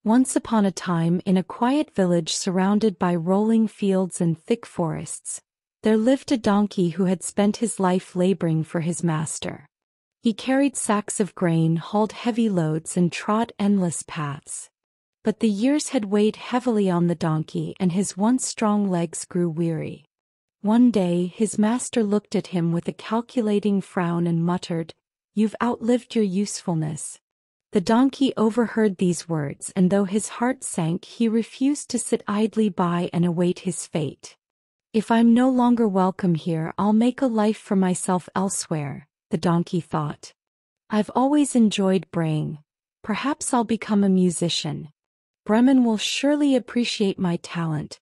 Once upon a time, in a quiet village surrounded by rolling fields and thick forests, there lived a donkey who had spent his life laboring for his master. He carried sacks of grain, hauled heavy loads, and trod endless paths. But the years had weighed heavily on the donkey, and his once strong legs grew weary. One day, his master looked at him with a calculating frown and muttered, "You've outlived your usefulness." The donkey overheard these words, and though his heart sank, he refused to sit idly by and await his fate. "If I'm no longer welcome here, I'll make a life for myself elsewhere," the donkey thought. "I've always enjoyed braying. Perhaps I'll become a musician. Bremen will surely appreciate my talent."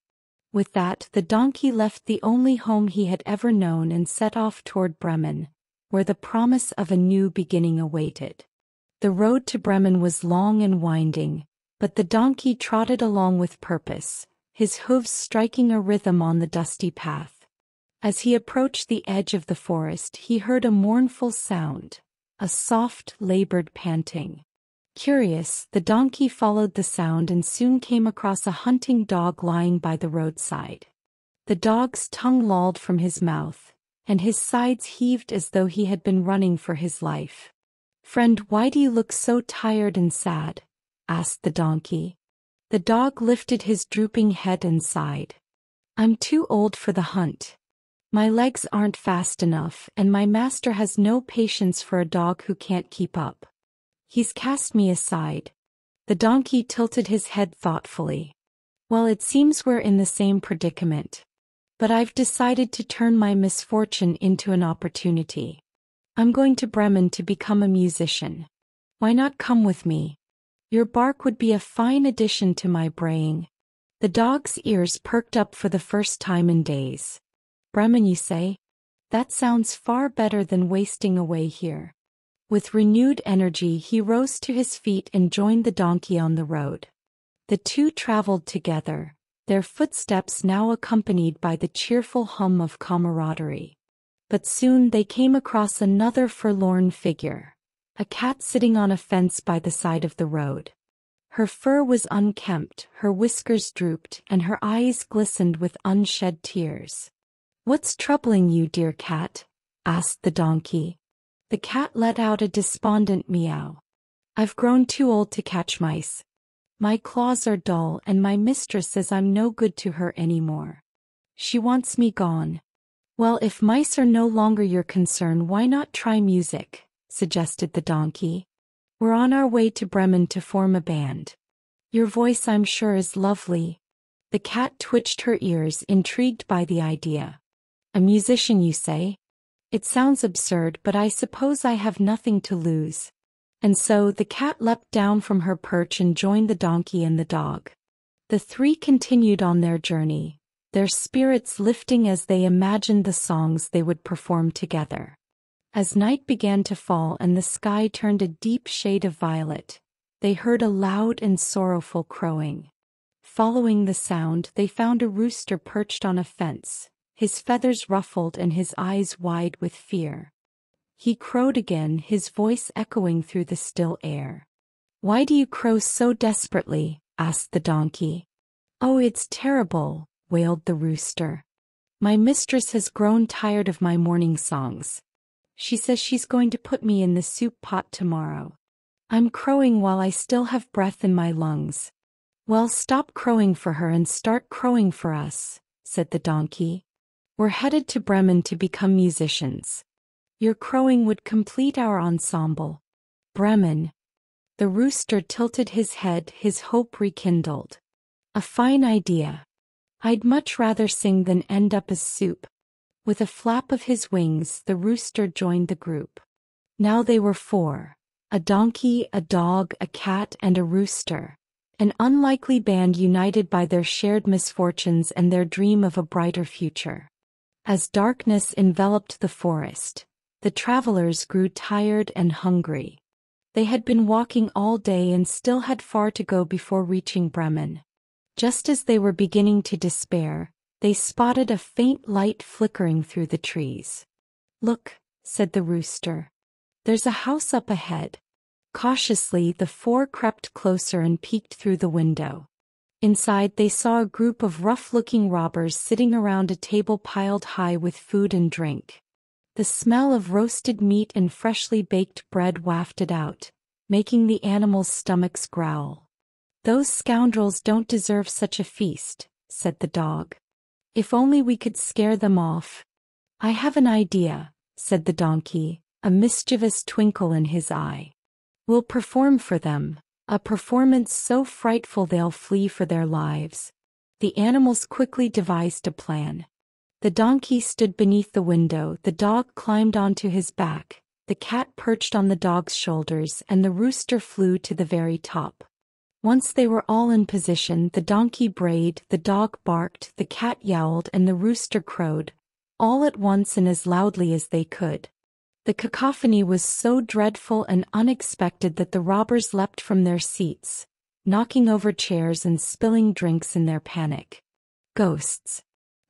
With that, the donkey left the only home he had ever known and set off toward Bremen, where the promise of a new beginning awaited. The road to Bremen was long and winding, but the donkey trotted along with purpose, his hooves striking a rhythm on the dusty path. As he approached the edge of the forest, he heard a mournful sound, a soft, labored panting. Curious, the donkey followed the sound and soon came across a hunting dog lying by the roadside. The dog's tongue lolled from his mouth, and his sides heaved as though he had been running for his life. "Friend, why do you look so tired and sad?" asked the donkey. The dog lifted his drooping head and sighed. "I'm too old for the hunt. My legs aren't fast enough, and my master has no patience for a dog who can't keep up. He's cast me aside." The donkey tilted his head thoughtfully. "Well, it seems we're in the same predicament. But I've decided to turn my misfortune into an opportunity. I'm going to Bremen to become a musician. Why not come with me? Your bark would be a fine addition to my braying." The dog's ears perked up for the first time in days. "Bremen, you say? That sounds far better than wasting away here." With renewed energy, he rose to his feet and joined the donkey on the road. The two traveled together, their footsteps now accompanied by the cheerful hum of camaraderie. But soon they came across another forlorn figure, a cat sitting on a fence by the side of the road. Her fur was unkempt, her whiskers drooped, and her eyes glistened with unshed tears. "What's troubling you, dear cat?" asked the donkey. The cat let out a despondent meow. "I've grown too old to catch mice. My claws are dull, and my mistress says I'm no good to her anymore. She wants me gone." "Well, if mice are no longer your concern, why not try music?" suggested the donkey. "We're on our way to Bremen to form a band. Your voice, I'm sure, is lovely." The cat twitched her ears, intrigued by the idea. "A musician, you say? It sounds absurd, but I suppose I have nothing to lose." And so the cat leapt down from her perch and joined the donkey and the dog. The three continued on their journey, their spirits lifting as they imagined the songs they would perform together. As night began to fall and the sky turned a deep shade of violet, they heard a loud and sorrowful crowing. Following the sound, they found a rooster perched on a fence, his feathers ruffled and his eyes wide with fear. He crowed again, his voice echoing through the still air. "Why do you crow so desperately?" asked the donkey. "Oh, it's terrible," wailed the rooster. "My mistress has grown tired of my morning songs. She says she's going to put me in the soup pot tomorrow. I'm crowing while I still have breath in my lungs." "Well, stop crowing for her and start crowing for us," said the donkey. "We're headed to Bremen to become musicians. Your crowing would complete our ensemble." "Bremen." The rooster tilted his head, his hope rekindled. "A fine idea. I'd much rather sing than end up as soup." With a flap of his wings, the rooster joined the group. Now they were four: a donkey, a dog, a cat, and a rooster. An unlikely band united by their shared misfortunes and their dream of a brighter future. As darkness enveloped the forest, the travelers grew tired and hungry. They had been walking all day and still had far to go before reaching Bremen. Just as they were beginning to despair, they spotted a faint light flickering through the trees. "Look," said the rooster. "There's a house up ahead. Cautiously, the four crept closer and peeked through the window. Inside, they saw a group of rough-looking robbers sitting around a table piled high with food and drink. The smell of roasted meat and freshly baked bread wafted out, making the animals' stomachs growl. "Those scoundrels don't deserve such a feast," said the dog. "If only we could scare them off." "I have an idea," said the donkey, a mischievous twinkle in his eye. "We'll perform for them, a performance so frightful they'll flee for their lives." The animals quickly devised a plan. The donkey stood beneath the window, the dog climbed onto his back, the cat perched on the dog's shoulders, and the rooster flew to the very top. Once they were all in position, the donkey brayed, the dog barked, the cat yowled, and the rooster crowed, all at once and as loudly as they could. The cacophony was so dreadful and unexpected that the robbers leapt from their seats, knocking over chairs and spilling drinks in their panic. "Ghosts!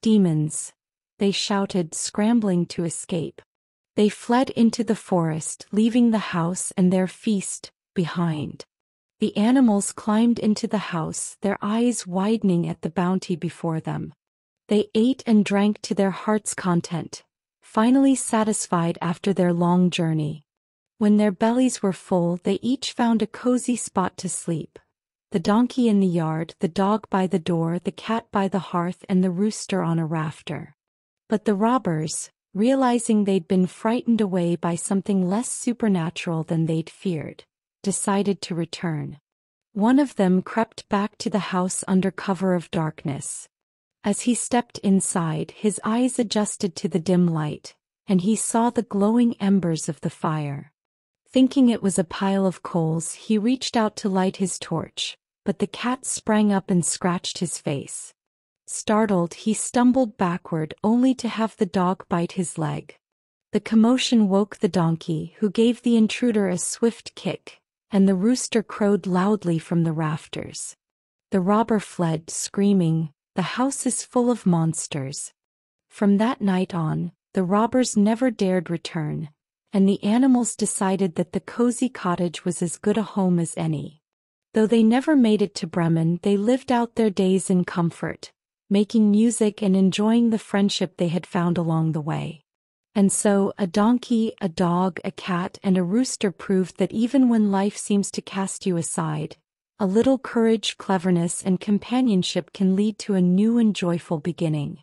Demons!" they shouted, scrambling to escape. They fled into the forest, leaving the house and their feast behind. The animals climbed into the house, their eyes widening at the bounty before them. They ate and drank to their heart's content, finally satisfied after their long journey. When their bellies were full, they each found a cozy spot to sleep. The donkey in the yard, the dog by the door, the cat by the hearth, and the rooster on a rafter. But the robbers, realizing they'd been frightened away by something less supernatural than they'd feared, decided to return. One of them crept back to the house under cover of darkness. As he stepped inside, his eyes adjusted to the dim light, and he saw the glowing embers of the fire. Thinking it was a pile of coals, he reached out to light his torch, but the cat sprang up and scratched his face. Startled, he stumbled backward only to have the dog bite his leg. The commotion woke the donkey, who gave the intruder a swift kick, and the rooster crowed loudly from the rafters. The robber fled, screaming, "The house is full of monsters." From that night on, the robbers never dared return, and the animals decided that the cozy cottage was as good a home as any. Though they never made it to Bremen, they lived out their days in comfort, making music and enjoying the friendship they had found along the way. And so, a donkey, a dog, a cat, and a rooster proved that even when life seems to cast you aside, a little courage, cleverness, and companionship can lead to a new and joyful beginning.